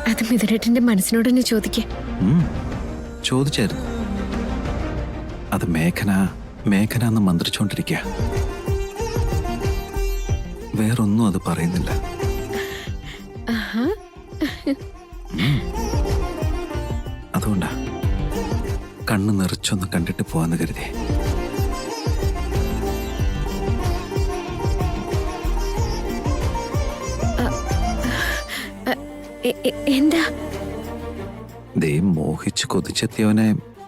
അത് മിഥുനേട്ടന്റെ മനസ്സിനോട് തന്നെ ചോദിക്കേ. ചോദിച്ചായിരുന്നു. അത് മേഘന എന്ന് മന്ത്രിച്ചോണ്ടിരിക്കുക. വേറൊന്നും അത് പറയുന്നില്ല. അതുകൊണ്ടാ കണ്ണ് നിറച്ചൊന്ന് കണ്ടിട്ട് പോവാന്ന് കരുതി. എന്താ? ദേ മോഹിച്ച് കൊതിച്ചെത്തിയവനെ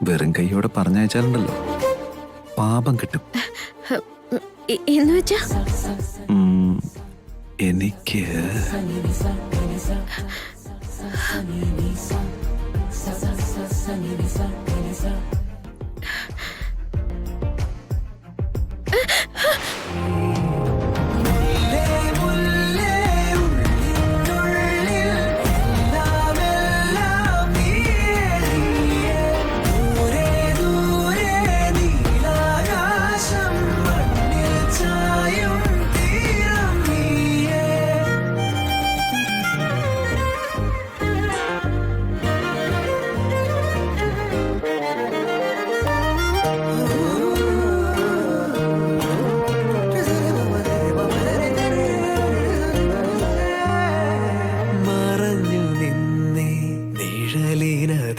വെറും കൈയോടെ പറഞ്ഞയച്ചാലുണ്ടല്ലോ, പാപം കിട്ടും. എന്ന് വെച്ചാ എനിക്ക്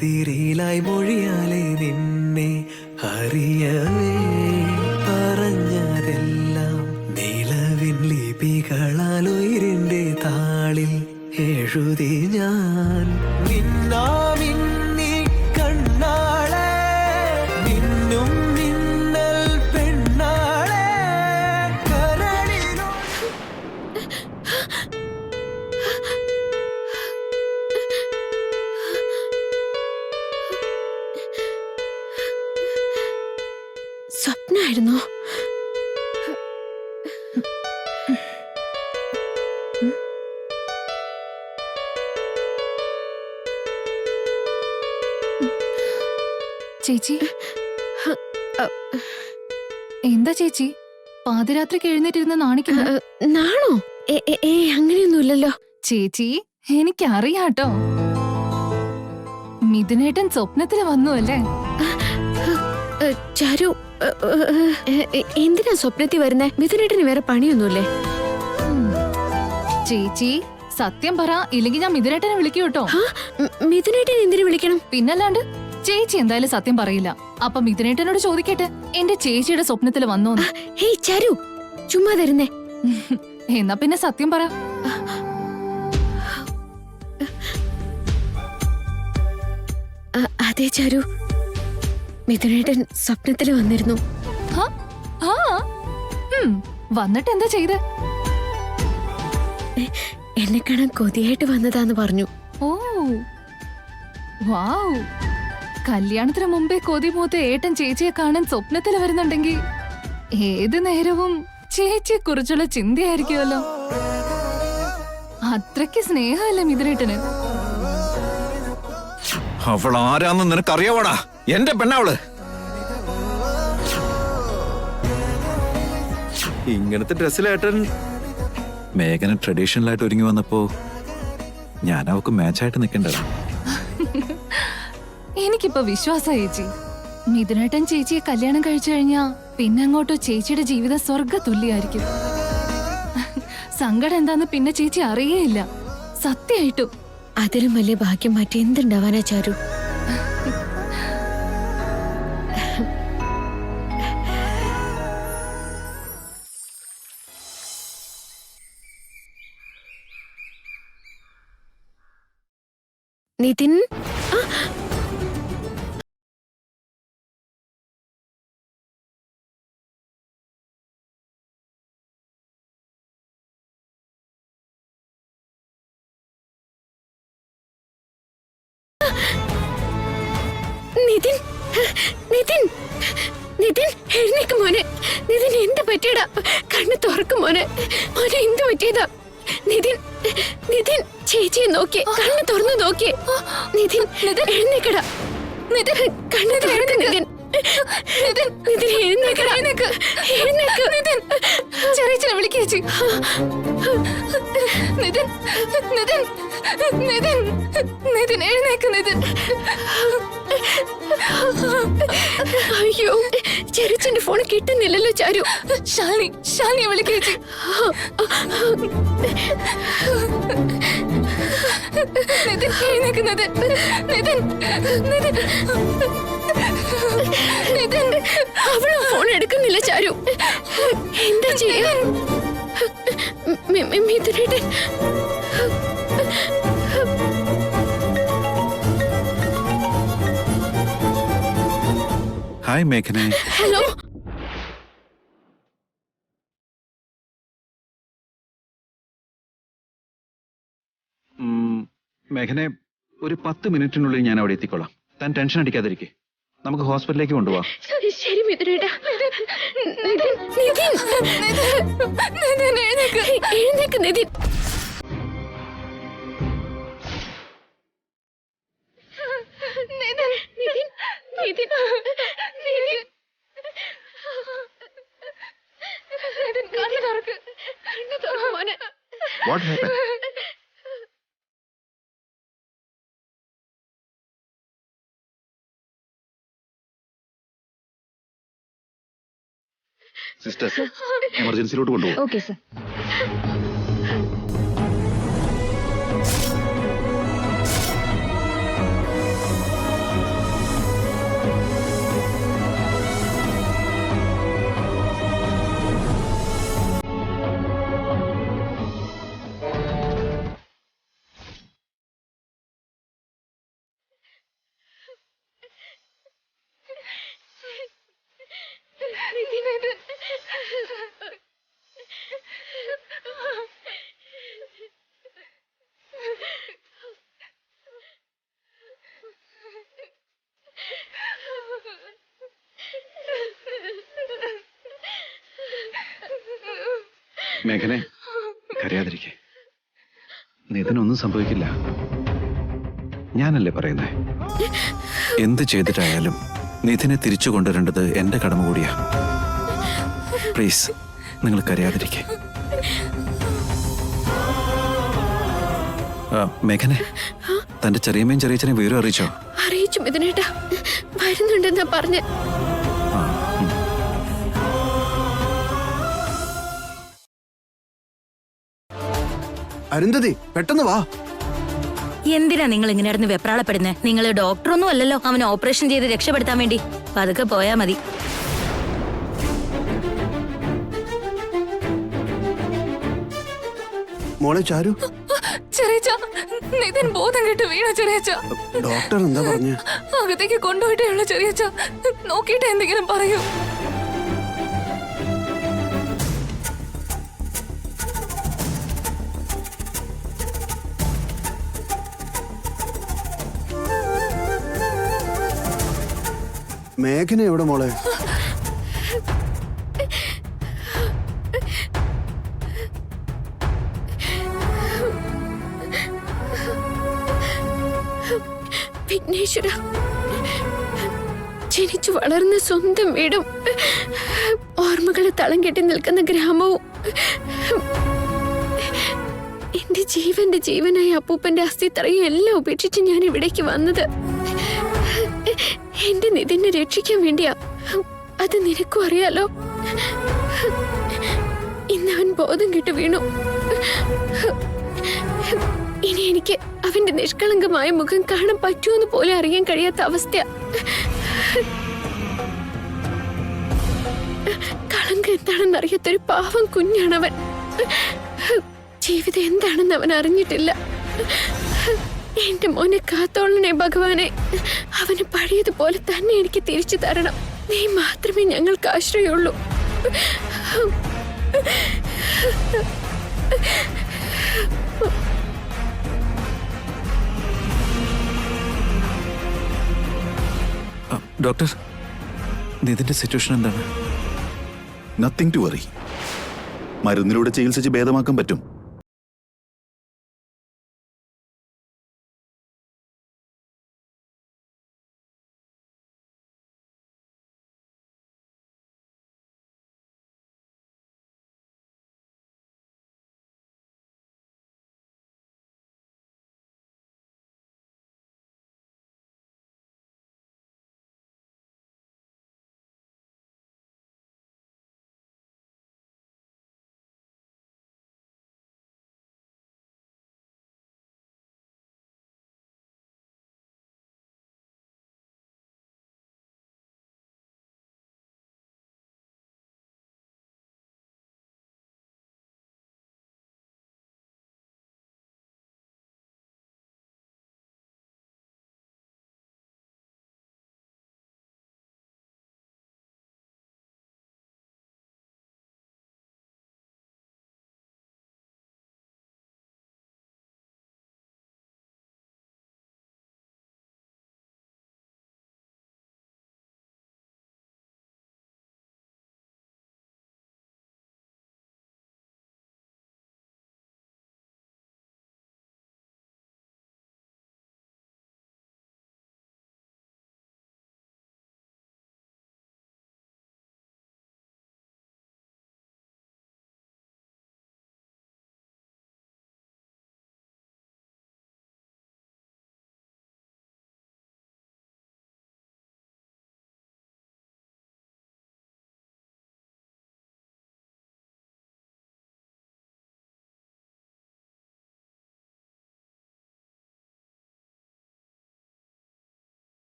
തിരിയിലായി മൊഴിയാലെ നിന്നെ അറിയവേ പറഞ്ഞതെല്ലാം നിലവിൻ ലിപികളാൽ ഉയിരിന്റെ താളിൽ എഴുതി ഞാൻ. നിന്നാമിന്നി കണ്ണാളെ നിന്നും മിന്നൽ പെണ്ണാളെ കരളിലോ. സ്വപ്നായിരുന്നോ? ചേച്ചി എന്താ ചേച്ചി പാതിരാത്രിക്ക് എഴുന്നേറ്റിരുന്ന് നാണിക്കുന്നു? നാണോ? അങ്ങനെയൊന്നുമില്ലല്ലോ ചേച്ചി എനിക്കറിയാട്ടോ, മിഥുനേട്ടൻ സ്വപ്നത്തില് വന്നു അല്ലേ? ചാരു, എന്തിനാ സ്വപ്നത്തിൽ വരുന്നേ? മിഥുനേട്ടന് വേറെ പണിയൊന്നുമില്ലേ? ചേച്ചി സത്യം പറ, ഇല്ലെങ്കിൽ ഞാൻ മിഥുനേട്ടനെ വിളിക്കൂ കേട്ടോ. മിഥുനേട്ടൻ എന്തിനു വിളിക്കണം? പിന്നല്ലാണ്ട് ചേച്ചി എന്തായാലും സത്യം പറയില്ല. അപ്പൊ മിഥുനേട്ടനോട് ചോദിക്കട്ടെ എന്റെ ചേച്ചിയുടെ സ്വപ്നത്തില് വന്നോന്ന്. ഹേയ് ചാരു, ചുമ്മാ തരുന്നേ. എന്നാ പിന്നെ സത്യം പറ. അതെ ചാരു, മിഥുനേട്ടൻ സ്വപ്നത്തില് വന്നിരുന്നു. വന്നിട്ട് എന്താ ചെയ്ത്? എന്നെ കാണാൻ കൊതിയായിട്ട് വന്നതാന്ന് പറഞ്ഞു. ഓ വാവ്, കല്യാണത്തിന് മുമ്പേ കൊതി മൂത്ത ഏട്ടൻ ചേച്ചിയെ കാണാൻ സ്വപ്നത്തിൽ വരുന്നുണ്ടെങ്കിൽ ഏത് നേരവും ചേച്ചിയെ കുറിച്ചുള്ള ചിന്തയായിരിക്കുമല്ലോ. അത്രയ്ക്ക് സ്നേഹമല്ലേ മിഥുനേട്ടന്? അവൾ ആരാന്ന് നിനക്കറിയാവോടാ? എന്റെ പെണ്ണാവള്. ഇങ്ങനത്തെ ഡ്രസ്സിലേട്ടൻ മേഘന ട്രഡീഷണൽ ആയിട്ട് ഒരുങ്ങി വന്നപ്പോ ഞാൻ അവക്ക് മാച്ചായിട്ട് നിൽക്കേണ്ടത്. എനിക്കിപ്പോ വിശ്വാസായി ചേച്ചി. മിഥുനേട്ടൻ ചേച്ചിയെ കല്യാണം കഴിച്ചു കഴിഞ്ഞാ പിന്നെ അങ്ങോട്ടോ ചേച്ചിയുടെ ജീവിതം സ്വർഗ തുല്യായിരിക്കും. സങ്കടം എന്താന്ന് പിന്നെ ചേച്ചി അറിയേയില്ല. സത്യമായിട്ടും അതിലും വലിയ ഭാഗ്യം മറ്റെന്തുണ്ടാവാനാ ചാരു? നിതിൻ, നിതിൻ, നിതിൻ, നിതിൻ എഴുന്നേക്ക് മോനെ. നിതിൻ എന്ത് പറ്റിയടാ? കണ്ണ് തുറക്കും മോനെ. മോനെ എന്ത് പറ്റിയതാ? നിതിൻ, നിതിൻ ചേച്ചിയെ നോക്കിയേ, കണ്ണ് തുറന്നു നോക്കിയേ. നിതിൻ എഴുന്നേക്കടാ. നിതിൻ കണ്ണ് തുറക്ക്. നിതിൻ നിതിൻ എഴുന്നേക്ക്. നിതിൻ ചെറിയച്ഛനെ വിളിക്ക് ചേച്ചി. നിതിൻ നിതിൻ നിതിൻ നിതിൻ എഴുന്നേക്ക് നിതിൻ. അയ്യോ, ചെറിച്ചന്റെ ഫോൺ കിട്ടുന്നില്ലല്ലോ ചാരു. ശാലിനിയെ വിളിക്ക് ചേച്ചി. നിതിൻ എഴുന്നേക്ക് നിതിൻ. നിതിൻ നിതിൻ നിതിൻ. അവളും ഫോൺ എടുക്കുന്നില്ല ചാരു. എന്താ ചെയ്യാൻ? മിഥുനേട്ടൻ ഹായ് മേഘനെ. ഹലോ. മേഘനെ, ഒരു 10 മിനിറ്റിനുള്ളിൽ ഞാൻ അവിടെ എത്തിക്കോളാം. താൻ ടെൻഷൻ അടിക്കാതിരിക്കെ. നമുക്ക് ഹോസ്പിറ്റലിലേക്ക് കൊണ്ടുപോവാം. ശരി മിഥുനേട്ടാ. നിതിൻ എഴുന്നേക്ക് നിതിൻ. What happened? സിസ്റ്റർ, എമർജൻസിയിലോട്ട് കൊണ്ടുപോകും. Okay sir. മേഘനെ, കരയാതിരിക്കെ. നിതിനൊന്നും സംഭവിക്കില്ല. ഞാനല്ലേ പറയുന്നേ. എന്ത് ചെയ്തിട്ടായാലും നിധിനെ തിരിച്ചു കൊണ്ടുവരേണ്ടത് എന്റെ കടമ കൂടിയാ. പ്ലീസ്, നിങ്ങൾ കരയാതിരിക്കെ. മേഘനെ, തന്റെ ചെറിയമ്മയും ചെറിയച്ഛനെ വിവരം അറിയിച്ചോ? അറിയിച്ചു മിഥുനേട്ടാ. വരുന്നുണ്ടെന്നാ പറഞ്ഞ്. അരുന്ധതി, പെട്ടെന്ന് വാ. എന്തിനാ നിങ്ങൾ ഇങ്ങനെ നടന്ന് വെപ്രാളപ്പെടുന്നേ? നിങ്ങൾ ഡോക്ടറൊന്നും അല്ലല്ലോ അവനെ ഓപ്പറേഷൻ ചെയ്ത് രക്ഷപ്പെടുത്താൻ വേണ്ടി. പതുക്കെ പോയാ മതി. മോളെ ചാരു, ചെറിയച്ഛ, നിതിൻ ബോധം കെട്ട് വീണ ചെറിയച്ഛ. ഡോക്ടർ എന്താ പറഞ്ഞ? അകത്തേക്ക് കൊണ്ടുപോയിട്ടേ ഉള്ളു ചെറിയച്ഛ. നോക്കിയിട്ട് എന്തെങ്കിലും പറയൂ. മേഘന എവിടെ മോളെ? വിഘ്നേശ്വര, ജനിച്ചു വളർന്ന സ്വന്തം വീടും ഓർമ്മകളെ തളം കെട്ടി നിൽക്കുന്ന ഗ്രാമവും എന്റെ ജീവനായ അപ്പൂപ്പന്റെ അസ്ഥിത്തറയും എല്ലാം ഉപേക്ഷിച്ച് ഞാൻ ഇവിടേക്ക് വന്നത് എന്റെ നിതിനെ രക്ഷിക്കാൻ വേണ്ടിയാ. അത് നിനക്കും അറിയാലോ. ഇന്ന് അവൻ ബോധം കെട്ട് വീണു. ഇനി എനിക്ക് അവന്റെ നിഷ്കളങ്കമായ മുഖം കാണാൻ പറ്റുമെന്ന് പോലും അറിയാൻ കഴിയാത്ത അവസ്ഥ. കളങ്കം എന്താണെന്ന് അറിയാത്തൊരു പാവം കുഞ്ഞാണവൻ. ജീവിതം എന്താണെന്ന് അവൻ അറിഞ്ഞിട്ടില്ല. എന്റെ മോനെ കാത്തോളണേ ഭഗവാനെ. അവന് പഴയതുപോലെ തന്നെ എനിക്ക് തിരിച്ചു തരണം. നീ മാത്രമേ ഞങ്ങൾക്ക് ആശ്രയമുള്ളൂ. ഡോക്ടർ, നിതിന്റെ സിറ്റുവേഷൻ എന്താണ്? Nothing to worry. മരുന്നിലൂടെ ചികിത്സിച്ച് ഭേദമാക്കാൻ പറ്റും.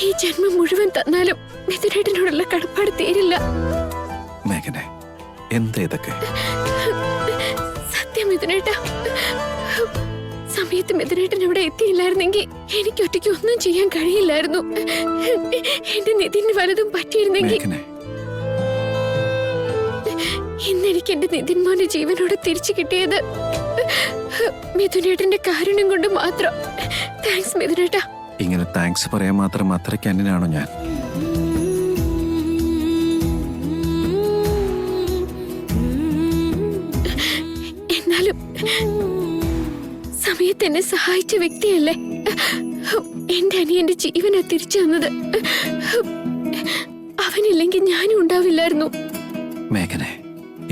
ഈ ജന്മം മുഴുവൻ തന്നാലും മിഥുനേട്ടനോടുള്ള കടപ്പാട് തീരില്ല. മേഘനെ, എന്താ ഇതൊക്കെ? സത്യം മിഥുനേട്ട, സമയത്ത് മിഥുനേട്ടൻ ഇവിടെ എത്തിയില്ലായിരുന്നെങ്കിൽ എനിക്ക് ഒറ്റയ്ക്ക് ഒന്നും ചെയ്യാൻ കഴിയില്ലായിരുന്നു. എന്റെ നിതിന് വലതും പറ്റിയിരുന്നെങ്കിൽ മേഘനെ, ഇന്നെനിക്ക് എന്റെ നിതിൻ മോനെ ജീവനോട് തിരിച്ചു കിട്ടിയത് മിഥുനേട്ടന്റെ കാരുണ്യം കൊണ്ട് മാത്രം. താങ്ക്സ് മിഥുനേട്ട. ഇങ്ങനെ താങ്ക്സ് പറയാൻ മാത്രം അത്രയ്ക്ക് അന്യനാണോ ഞാൻ? എന്നാലും സമയത്ത് എന്നെ സഹായിച്ച വ്യക്തിയല്ലേ എന്റെ അനിയന്റെ ജീവനെ തിരിച്ചു തന്നത്. അവനില്ലെങ്കിൽ ഞാനും ഉണ്ടാവില്ലായിരുന്നു. മേഘനെ,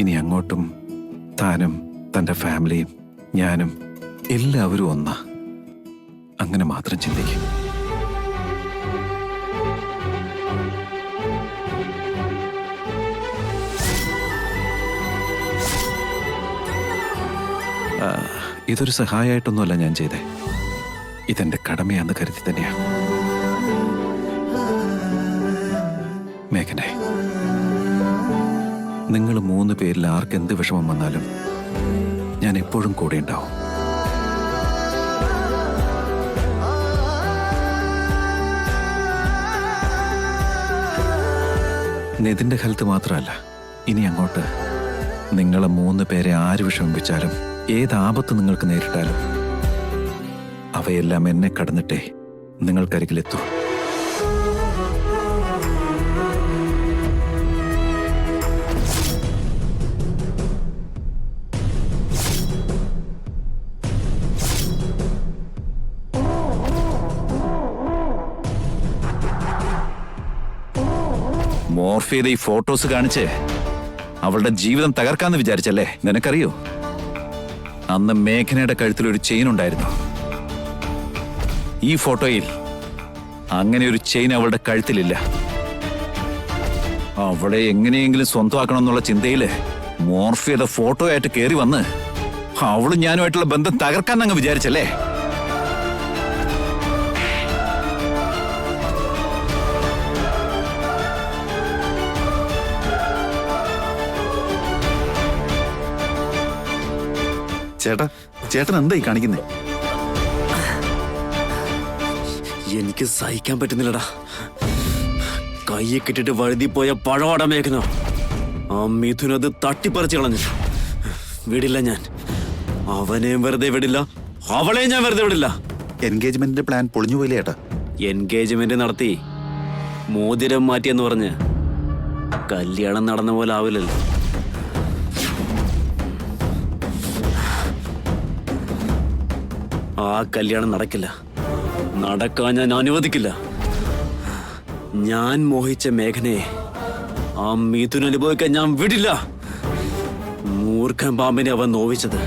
ഇനി അങ്ങോട്ടും താനും തന്റെ ഫാമിലിയും ഞാനും എല്ലാവരും ഒന്നാ. അങ്ങനെ മാത്രം ചിന്തിക്കും. ഇതൊരു സഹായമായിട്ടൊന്നുമല്ല ഞാൻ ചെയ്തേ. ഇതെന്റെ കടമയാന്ന് കരുതി തന്നെയാ. മേഘനെ, നിങ്ങൾ 3 പേരിൽ ആർക്കെന്ത് വിഷമം വന്നാലും ഞാൻ എപ്പോഴും കൂടെ ഉണ്ടാവും. നിതിന്റെ ഹെൽത്ത് മാത്രമല്ല, ഇനി അങ്ങോട്ട് നിങ്ങളെ 3 പേരെ ആര് വിഷമിപ്പിച്ചാലും ഏത് ആപത്ത് നിങ്ങൾക്ക് നേരിട്ടാലും അവയെല്ലാം എന്നെ കടന്നിട്ടേ നിങ്ങൾക്കരികിലെത്തൂ. മോർഫിയുടെ ഈ ഫോട്ടോസ് കാണിച്ച് അവളുടെ ജീവിതം തകർക്കാന്ന് വിചാരിച്ചല്ലേ? നിനക്കറിയോ, അന്ന് മേഘനയുടെ കഴുത്തിൽ ഒരു ചെയിൻ ഉണ്ടായിരുന്നു. ഈ ഫോട്ടോയിൽ അങ്ങനെ ഒരു ചെയിൻ അവളുടെ കഴുത്തിലില്ല. അവളെ എങ്ങനെയെങ്കിലും സ്വന്തമാക്കണം എന്നുള്ള ചിന്തയില് മോർഫിയുടെ ഫോട്ടോ ആയിട്ട് കയറി വന്ന് അവളും ഞാനുമായിട്ടുള്ള ബന്ധം തകർക്കാന്നങ്ങ് വിചാരിച്ചല്ലേ? ചേട്ടൻ എന്തായി കാണിക്കുന്നേ? എനിക്ക് സഹിക്കാൻ പറ്റുന്നില്ലടാ. കയ്യെ കിട്ടിട്ട് വഴുതി പോയ പഴവാട മേഘന. ആ മിഥുനത് തട്ടിപ്പറിച്ചു കളഞ്ഞു. വിടില്ല ഞാൻ. അവനെയും വെറുതെ വിടില്ല, അവളെയും ഞാൻ വെറുതെ വിടില്ല. എൻഗേജ്മെന്റിന്റെ പ്ലാൻ പൊളിഞ്ഞു പോയില്ലേ ചേട്ടാ? എൻഗേജ്മെന്റ് നടത്തി മോതിരം മാറ്റിയെന്ന് പറഞ്ഞ് കല്യാണം നടന്ന പോലെ ആവില്ലല്ലോ. ആ കല്യാണം നടക്കില്ല, നടക്കാൻ ഞാൻ അനുവദിക്കില്ല. ഞാൻ മോഹിച്ച മേഘനയെ ആ മിഥുൻ അനുഭവിക്കാൻ ഞാൻ വിടില്ല. മൂർഖൻ പാമ്പിനെ അവൻ നോവിച്ചത്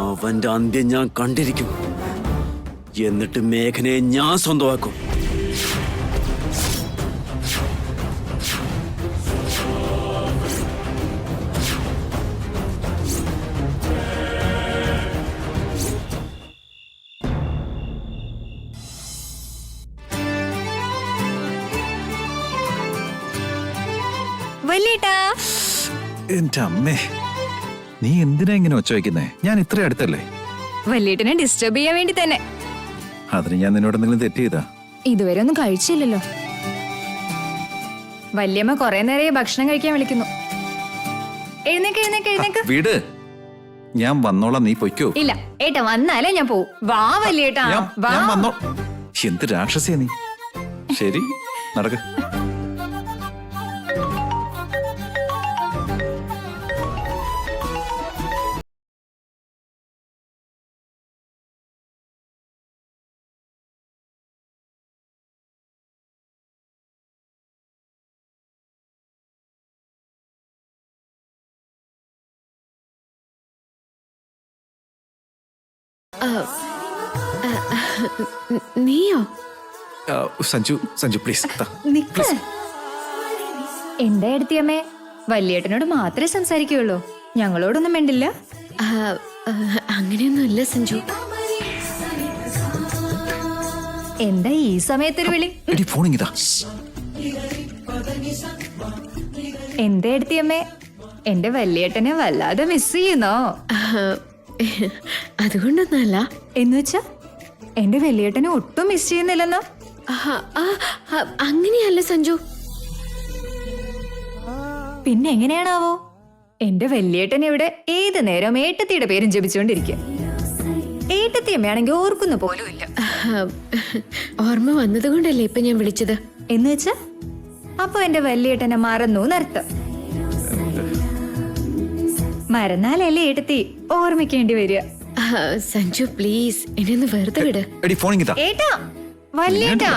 അവന്റെ അന്ത്യം ഞാൻ കണ്ടിരിക്കും. എന്നിട്ട് മേഘനയെ ഞാൻ സ്വന്തമാക്കും. എന്റെ അമ്മേ, നീ എന്തിനാ ഇങ്ങനെ ഒച്ച വയ്ക്കുന്നേ? ഞാൻ ഇത്ര അടുത്തല്ലേ? വല്യേട്ടനെ ഡിസ്റ്റർബ് ചെയ്യാൻ വേണ്ടി തന്നെ. അതിന് ഞാൻ നിന്നോട് എന്തെങ്കിലും തെറ്റ് ചെയ്താ? ഇതുവരെ ഒന്നും കഴിച്ചില്ലല്ലോ. വല്യമ്മ കുറെ നേരം ഭക്ഷണം കഴിക്കാൻ വിളിക്കുന്നു. എഴുന്നേക്ക്. വീട് ഞാൻ വന്നോളാം, നീ പൊയ്ക്കോ. ഇല്ല ഏട്ടാ, വന്നാലേ ഞാൻ പോവും. വാ വല്യേട്ടാ, വാ. ഞാൻ വന്നോ. എന്ത് രാക്ഷസിയാ നീ. ശരി, നടക്ക്. നീയോ? സഞ്ജു പ്ലീസ്. നിക്ക്. എന്റെ അടുത്തിയമ്മേ, വല്യേട്ടനോട് മാത്രമേ സംസാരിക്കുകയുള്ളൂ, ഞങ്ങളോടൊന്നും വേണ്ടില്ല. അങ്ങനെയൊന്നുമില്ല സഞ്ജു. എന്താ ഈ സമയത്തൊരു വിളി? എടി ഫോണിങ്ങിതാ. എന്താ എടുത്തിയമ്മേ, എന്റെ വല്യേട്ടനെ വല്ലാതെ മിസ് ചെയ്യുന്നോ? അതുകൊണ്ടൊന്നല്ല. എന്നുവെച്ചാ എന്റെ വല്യേട്ടനെ ഒട്ടും മിസ് ചെയ്യുന്നില്ലെന്നോ? അങ്ങനെയല്ല സഞ്ജു. പിന്നെ എങ്ങനെയാണാവോ? എന്റെ വല്യേട്ടൻ ഇവിടെ ഏത് നേരം ഏട്ടത്തിയുടെ പേരും ജപിച്ചുകൊണ്ടിരിക്കുക. ഏട്ടത്തിയമ്മയാണെങ്കിൽ ഓർക്കുന്ന പോലും ഇല്ല. ഓർമ്മ വന്നതുകൊണ്ടല്ലേ ഇപ്പൊ ഞാൻ വിളിച്ചത്. എന്നുവെച്ചാ അപ്പൊ എന്റെ വല്യേട്ടനെ മറന്നു നർത്തം. മറന്നാലല്ലേ ഏട്ടത്തി ഓർമ്മിക്കേണ്ടി വരിക. സഞ്ജു പ്ലീസ് എന്നെ ഒന്ന് വെറുതെ വിട്. എടി ഫോണിങ്ങിതാ. ഏട്ടാ, വല്യേട്ടാ.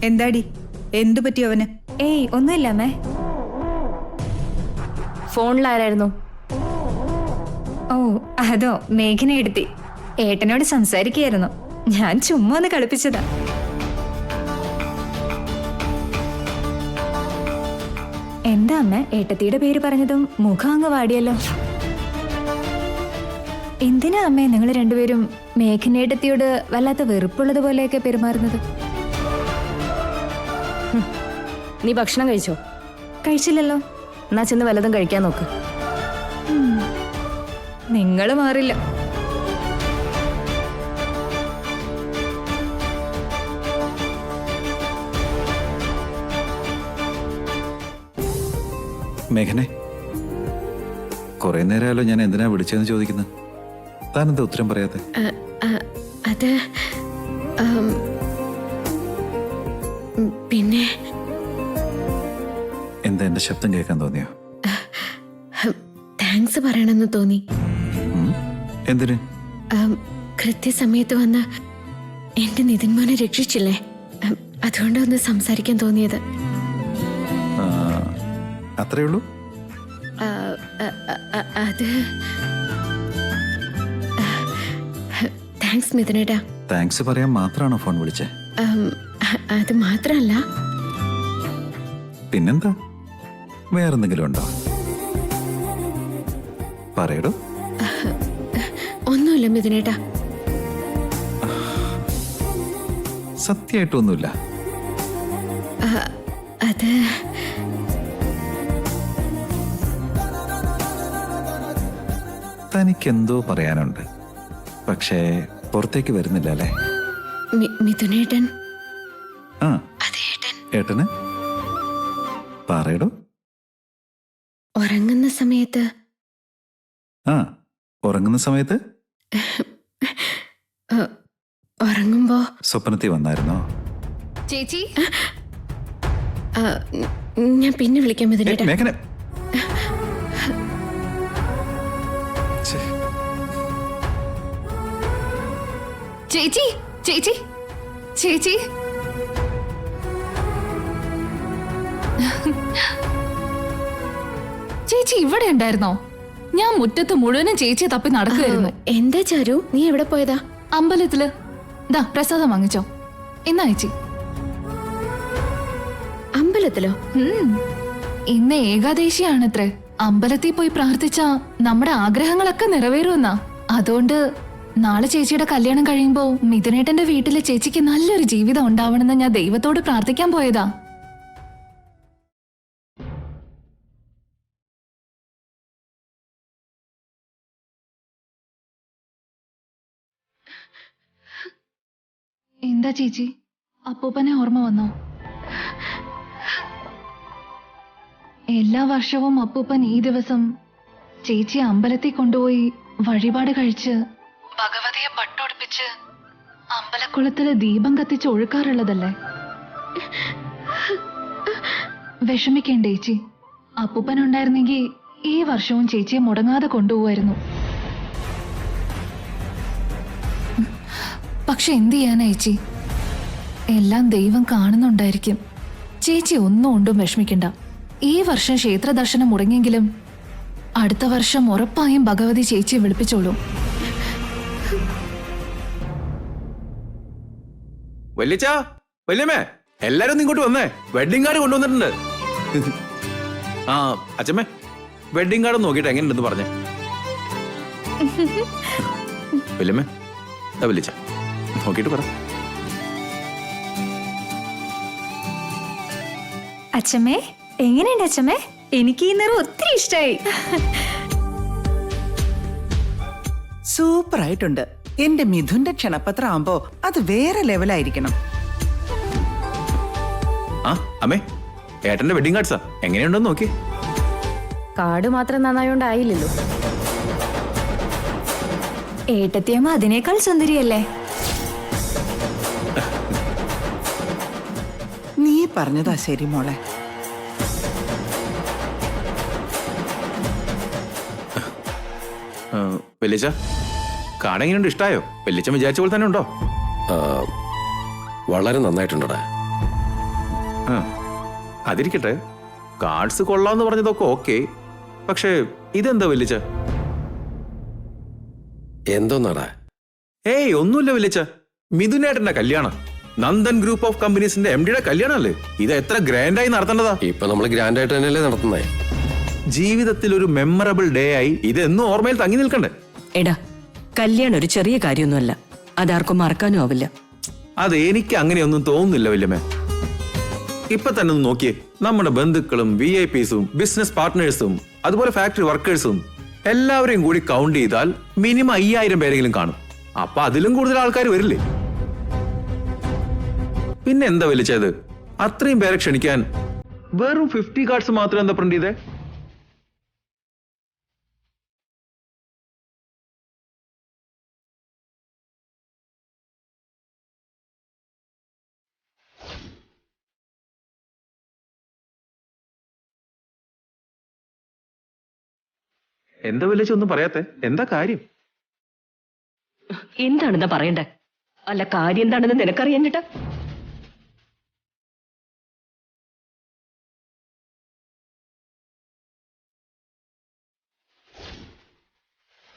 എന്താടി, എന്തു പറ്റി അവന്? ഏയ് ഒന്നുമില്ല അമ്മേ. ഫോണിലാരായിരുന്നു? ഓ അതോ, മേഘന എടുത്തി ഏട്ടനോട് സംസാരിക്കുകയായിരുന്നു. ഞാൻ ചുമ്മാ ഒന്ന് കളിപ്പിച്ചതാ. എന്താ അമ്മ ഏട്ടത്തിയുടെ പേര് പറഞ്ഞതും മുഖം അങ്ങ് വാടിയല്ലോ. എന്തിനാ അമ്മേ നിങ്ങൾ രണ്ടുപേരും മേഘനേട്ടത്തിയോട് വല്ലാത്ത വെറുപ്പുള്ളത് പോലെയൊക്കെ പെരുമാറുന്നത്? നീ ഭക്ഷണം കഴിച്ചോ? കഴിച്ചില്ലല്ലോ. എന്നാ ചെന്ന് വല്ലതും കഴിക്കാൻ നോക്ക്. നിങ്ങൾ മാറില്ല. മേഘനെ, കുറെ നേരമായല്ലോ ഞാൻ എന്തിനാ വിളിച്ചതെന്ന് ചോദിക്കുന്നത്. താൻ എന്താ ഉത്തരം പറയാത്തെ? അത് പിന്നെ എന്താ എന്റെ ശബ്ദം കേൾക്കാൻ തോന്നിയോ? താങ്ക്സ് പറയണമെന്ന് തോന്നി. എന്തിന്? കൃത്യസമയത്ത് വന്ന് എന്റെ നിതിൻ മോനെ രക്ഷിച്ചില്ലേ, അതുകൊണ്ടൊന്ന് സംസാരിക്കാൻ തോന്നിയത്. അത്രേ ഉള്ളൂ? അത് താങ്ക്സ് മിഥുനേട്ടാ. താങ്ക്സ് പറയാൻ മാത്രമാണോ ഫോൺ വിളിച്ചേ? അത് മാത്രല്ല. പിന്നെന്താ, വേറെന്തെങ്കിലും ഉണ്ടോ? പറയടോ. ഒന്നുമില്ല മിഥുനേട്ടാ. സത്യമായിട്ടൊന്നുമില്ല. അത് തനിക്കെന്തോ പറയാനുണ്ട്, പക്ഷേ പുറത്തേക്ക് വരുന്നില്ല അല്ലേ? മിഥുനേട്ടൻ. ആ, അതേട്ടൻ ഏട്ടന് പറയടോ. ഉറങ്ങുന്ന സമയത്ത്. ആ, ഉറങ്ങുന്ന സമയത്ത്? ഉറങ്ങുമ്പോ സ്വപ്നത്തിൽ വന്നായിരുന്നോ? ചേച്ചി, ഞാൻ പിന്നെ വിളിക്കാം മിഥുനേട്ടാ. മേഘന, ചേച്ചി, ചേച്ചി, ചേച്ചി. ചേച്ചി ഇവിടെ ഉണ്ടായിരുന്നോ? ഞാൻ മുറ്റത്ത് മുഴുവനും ചേച്ചിയെ തപ്പി നടക്കുമായിരുന്നു. എന്താ ചാരു, നീ എവിടെ പോയതാ? അമ്പലത്തില്. ദാ പ്രസാദം വാങ്ങിച്ചോ. എന്നാ ചേച്ചി? അമ്പലത്തിലോ? ഇന്ന് ഏകാദശിയാണത്രേ. അമ്പലത്തിൽ പോയി പ്രാർത്ഥിച്ചാ നമ്മുടെ ആഗ്രഹങ്ങളൊക്കെ നിറവേറുമെന്നാ. അതുകൊണ്ട് നാളെ ചേച്ചിയുടെ കല്യാണം കഴിയുമ്പോ മിഥുനേട്ടന്റെ വീട്ടിലെ ചേച്ചിക്ക് നല്ലൊരു ജീവിതം ഉണ്ടാവണമെന്ന് ഞാൻ ദൈവത്തോട് പ്രാർത്ഥിക്കാൻ പോയതാ. എന്താ ചേച്ചി, അപ്പൂപ്പനെ ഓർമ്മ വന്നോ? എല്ലാ വർഷവും അപ്പൂപ്പൻ ഈ ദിവസം ചേച്ചിയെ അമ്പലത്തിൽ കൊണ്ടുപോയി വഴിപാട് കഴിച്ച് ഭഗവതിയെ പട്ടൊടിപ്പിച്ച് അമ്പലക്കുളത്തില് ദീപം കത്തിച്ച് ഒഴുക്കാറുള്ളതല്ലേ? വിഷമിക്കേണ്ട ചേച്ചി. അപ്പൂപ്പൻ ഉണ്ടായിരുന്നെങ്കിൽ ഈ വർഷവും ചേച്ചിയെ മുടങ്ങാതെ കൊണ്ടുപോവായിരുന്നു. പക്ഷെ എന്ത് ചെയ്യാനാ ചേച്ചി, എല്ലാം ദൈവം കാണുന്നുണ്ടായിരിക്കും. ചേച്ചി ഒന്നും കൊണ്ടും വിഷമിക്കണ്ട. ഈ വർഷം ക്ഷേത്ര ദർശനം മുടങ്ങിയെങ്കിലും അടുത്ത വർഷം ഉറപ്പായും ഭഗവതി ചേച്ചിയെ വിളിപ്പിച്ചോളൂ. വല്യച്ഛാ, വല്യമ്മേ, എല്ലാരും ഇങ്ങോട്ട് വന്നേ. വെഡിങ് കാർഡ് കൊണ്ടുവന്നിട്ടുണ്ട്. ആ അച്ഛമ്മേ, വെഡിങ് കാർഡ് നോക്കിയിട്ട് എങ്ങനെയുണ്ടെന്ന് പറഞ്ഞേ. വല്യമ്മേ, വിളിച്ച നോക്കിയിട്ട് പറ. അച്ഛമ്മേ, എങ്ങനെയുണ്ട് അച്ഛമ്മേ? എനിക്ക് ഈ നിറം ഒത്തിരി ഇഷ്ടായി. സൂപ്പർ ആയിട്ടുണ്ട്. എന്റെ മിഥുന്റെ ക്ഷണപത്രം ആകുമ്പോ അത് വേറെ ലെവലായിരിക്കണം. ആ അമ്മേ, ഏട്ടന്റെ വെഡിങ് കാർഡ്സാ എങ്ങനെയുണ്ടെന്ന് നോക്കി. കാർഡ് മാത്രം നന്നായോണ്ടായില്ലല്ലോ. ഏട്ടത്തിയമ്മ അതിനേക്കാൾ സുന്ദരിയല്ലേ? നീ പറഞ്ഞതാ ശരി മോളെ. വെല്ലിച്ച, കാർഡ് എങ്ങനെയുണ്ട്? ഇഷ്ടായോ? വെല്ലിച്ചൻ വിചാരിച്ച പോലെ തന്നെ ഉണ്ടോ? വളരെ നന്നായിട്ടുണ്ടടാ. അതിരിക്കട്ടെ, കാർഡ്സ് കൊള്ളാന്ന് പറഞ്ഞതൊക്കെ ഓക്കെ, പക്ഷേ ഇതെന്താ വെല്ലിച്ച? എന്തോന്നാടാ? ഏയ് ഒന്നുമില്ല വെല്ലിച്ച, മിഥുനേട്ടന്റെ കല്യാണം, നന്ദൻ ഗ്രൂപ്പ് ഓഫ് കമ്പനീസിന്റെ MD-യുടെ കല്യാണമല്ലേ. ഇത് എത്ര ഗ്രാൻഡായി നടത്തേണ്ടതാ. ഇപ്പൊ നമ്മൾ ഗ്രാൻഡായിട്ട് തന്നെയല്ലേ നടത്തുന്നേ. ജീവിതത്തിൽ ഒരു മെമ്മറബിൾ ഡേ ആയി ഇതെന്നും ഓർമ്മയിൽ തങ്ങി നിൽക്കണ്ടേ? എടാ, കല്യാണം ഒരു ചെറിയ കാര്യമൊന്നുമല്ല. അതാർക്കും മറക്കാനും ആവില്ല. അത് എനിക്ക് അങ്ങനെയൊന്നും തോന്നുന്നില്ല വല്യമ്മേ. ഇപ്പൊ തന്നെ ഒന്ന് നോക്കിയേ, നമ്മുടെ ബന്ധുക്കളും VIPസും ബിസിനസ് പാർട്ട്നേഴ്സും അതുപോലെ ഫാക്ടറി വർക്കേഴ്സും എല്ലാവരെയും കൂടി കൗണ്ട് ചെയ്താൽ മിനിമം 5000 പേരെങ്കിലും കാണും. അപ്പൊ അതിലും കൂടുതൽ ആൾക്കാർ വരില്ലേ? പിന്നെ എന്താ വലിച്ചത്? അത്രയും പേരെ ക്ഷണിക്കാൻ വെറും 50 കാർഡ്സ് മാത്രം എന്താ പ്രിന്റ് ചെയ്തേ? എന്താ വലിച്ചൊന്നും പറയാത്തെ? എന്താ കാര്യം? എന്താണെന്നാ പറയണ്ടേ? അല്ല, കാര്യം എന്താണെന്ന് നിനക്കറിയാഞ്ഞിട്ടാ?